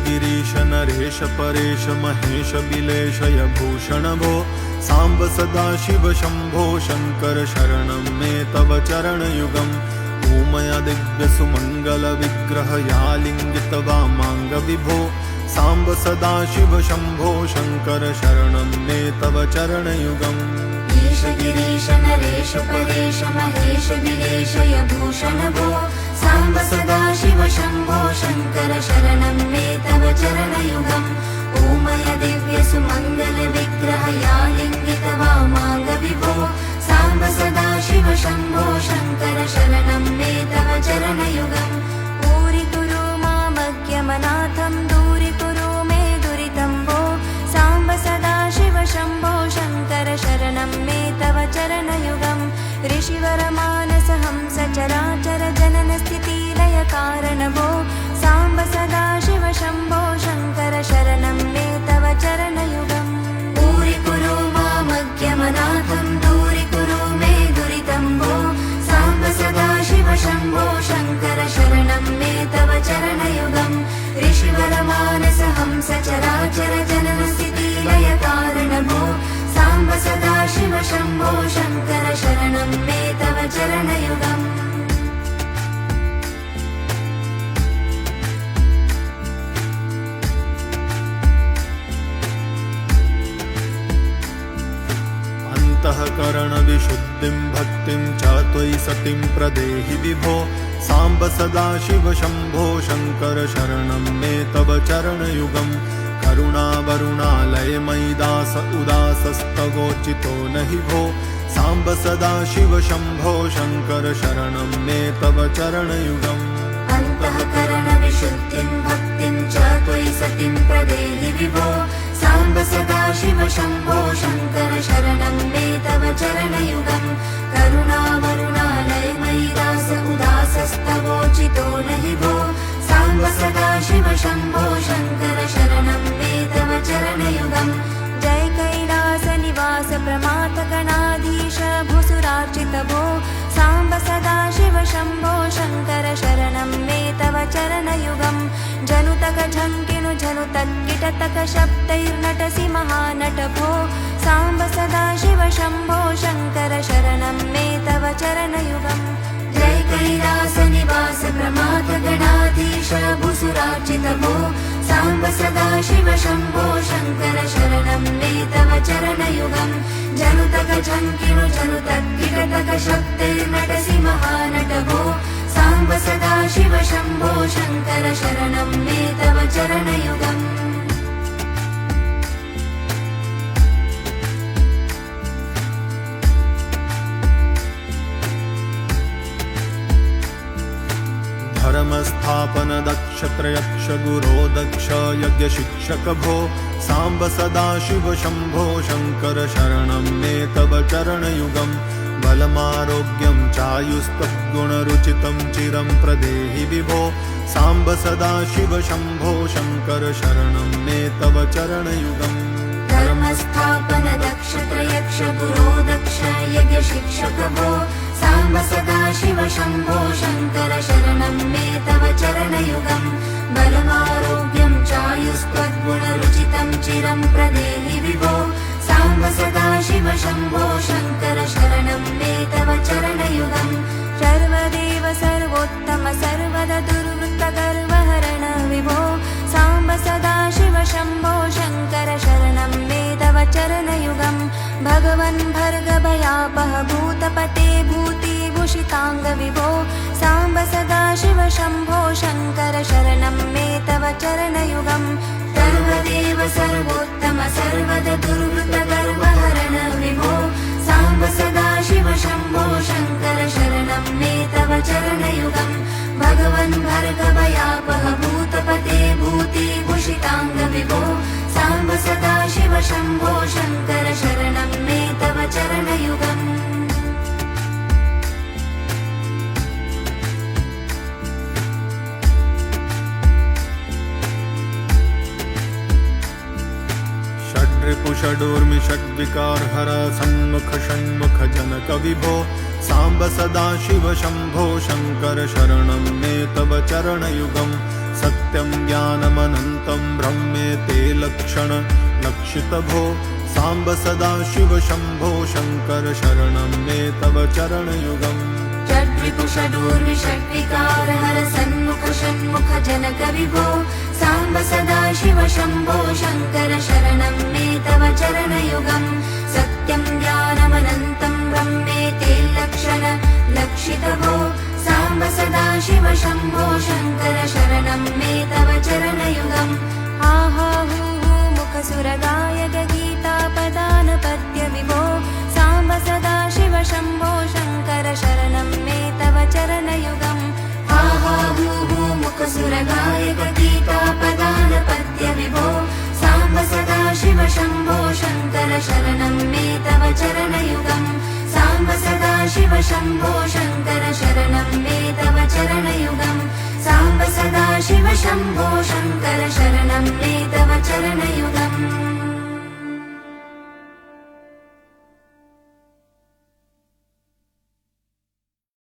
गिरीश नरेश परेश महेश बिलेशय भूषण भो सांब सदाशिव शंभो शंकर शरणं मे तव चरणयुगम् ऊमया दिव्य सुमंगल विग्रह या लिंगित वामांग विभो सांब सदाशिव शंभो शंकर शरणं मे तव चरणयुगम् ईश गिरीश नरेश परेश महेश बिलेशय भूषण भो सांब सदाशिव शंभो शंकर शरणं मे तव चरणयुगम् ऊमय दिव्य सुमंगल विग्रह या लिंगित वामांग विभो सांब सदाशिव शंभो शंकर शरणं मे तव चरणयुगम् पूरिकुरु मामज्ञमनाथं दूरीकुरु मे दुरितं भो सांब सदाशिव शंभो शंकर शरणं मे तव चरणयुगम् ऋषिवर मानस हंस चराचर जनन स्थिति लय कारण भो सांब सदाशिव शंभो शंकर शरणं मे तव चरणयुगम् पूरिकुरु मामज्ञमनाथं दूरीकुरु मे दुरितं भो सांब सदाशिव शंभो शंकर शरणं मे तव चरणयुगम् ऋषिवर मानस हंस चराचर जनन स्थिति लय कारण भो सांब सदाशिव शंभो शंकर शरणं मे तव चरणयुगम् अंतःकरण विशुद्धिं भक्तिं च त्वयि सतिं प्रदेहि विभो सांब सदाशिव शंभो शंकर शरणं मे तव चरणयुगम् करुणावरुणालय मयि दास उदासस्तवोचितो नहि भो सांब सदाशिव शंभो शंकर शरणं मे तव चरणयुगम् अंतःकरण विशुद्धिं भक्तिं च त्वयि सतिं प्रदेहि विभो सांब सदाशिव शंभो शंकर शरणं मे तव चरणयुगम् करुणावरुणालय मयि दास उदासस्तवोचितो नहि भो सांब सदाशिव शंभो शंकर शरणं मे तव चरणयुगम् जय कैलास निवास प्रमाथ गणाधीश भूसुरार्चित भो सांब सदाशिव शंभो शंकर शरणं मे तव चरणयुगम् जनुतक झंकिनु झनुतक किटतक शब्दैर्नटसि महानट भो सांब सदाशिव शंभो शंकर शरणं मे तव चरणयुगम् जय कैलास निवास प्रमाथ गणाधीश भूसुरार्चित भो सांब सदाशिव शंभो शंकर शरणं मे तव चरणयुगम् जनुतक झंकिनु झनुतक किटतक शब्दैर्नटसि महानट भो सांब सदाशिव शंभो शंकर शरणं मे तव चरणयुगम् धर्मस्थापन दक्ष त्रयक्ष गुरो दक्ष यज्ञ शिक्षक भो सांब सदाशिव शंभो शंकर शरणं मे तव चरणयुगम् बलमारोग्यं चायुस्तद्गुणरुचितं चिरं प्रदेहि विभो सांब सदाशिव शंभो शंकर शरणं मे तव चरणयुगम् धर्मस्थापन दक्ष त्रयक्ष गुरो दक्ष यज्ञ शिक्षक भो सांब सदाशिव शंभो शंकर शरणं मे तव चरणयुगम् बलमारोग्यं चायुस्त्वद्गुणरुचितं चिरं प्रदेहि विभो सांब सदाशिव शंभो शंकर शरणं मे तव चरणयुगम् सर्वदेव सर्वोत्तम सर्वद दुर्वृत्त गर्वहरण विभो सांब सदाशिव शंभो शंकर शरणं मे तव चरणयुगम् भगवन् भर्गभयापह भूतपते भूतिभूषितांग विभो सांब सदाशिव शंभो शंकर शरणं मे तव चरणयुगम् सर्वदेव सर्वोत्तम सर्वद दुर्वृत्त गर्वहरण विभो सांब सदाशिव शंभो शंकर शरणं मे तव चरणयुगम् भगवन् भर्गभयापह भूतपते भूतिभूषितांग विभो सांब सदाशिव शंभो शंकर शरणं मे तव चरणयुगम् षड्रिपुषडूर्मि षड्विकारहर सन्मुख षण्मुख जनक विभो साम्ब सदाशिव शम्भो शङ्कर शरणं मे तव चरणयुगम् सत्यं ज्ञानमनन्तं ब्रह्मेते लक्षण लक्षितभो साम्ब सदाशिव शम्भो शङ्कर शरणं मे तव चरणयुगम् षड्विपुषडूर्विषड्विकार हर सन्मुख षण्मुख जनक विभो साम्ब सदाशिव शम्भो शङ्कर शरणं मे तव चरणयुगम् सत्यं ज्ञानमनन्तं ब्रह्मेते लक्षण लक्षितभो साम्ब सदाशिव शम्भो शङ्कर शरणं मे तव चरणयुगम् आहा हू मुखसुरगायक गीतापदान पद्य विभो साम्ब सदाशिव शम्भो शङ्कर शरणं मे तव चरणयुगम् आहा हू मुखसुरगायक गीतापदान पद्य विभो साम्ब सदाशिव शम्भो शङ्कर शरणं मे तव चरणयुगम् साम्ब सदाशिव शम्भो शङ्कर शरणं मे तव चरणयुगम् साम्ब सदाशिव शम्भो शङ्कर शरणं मे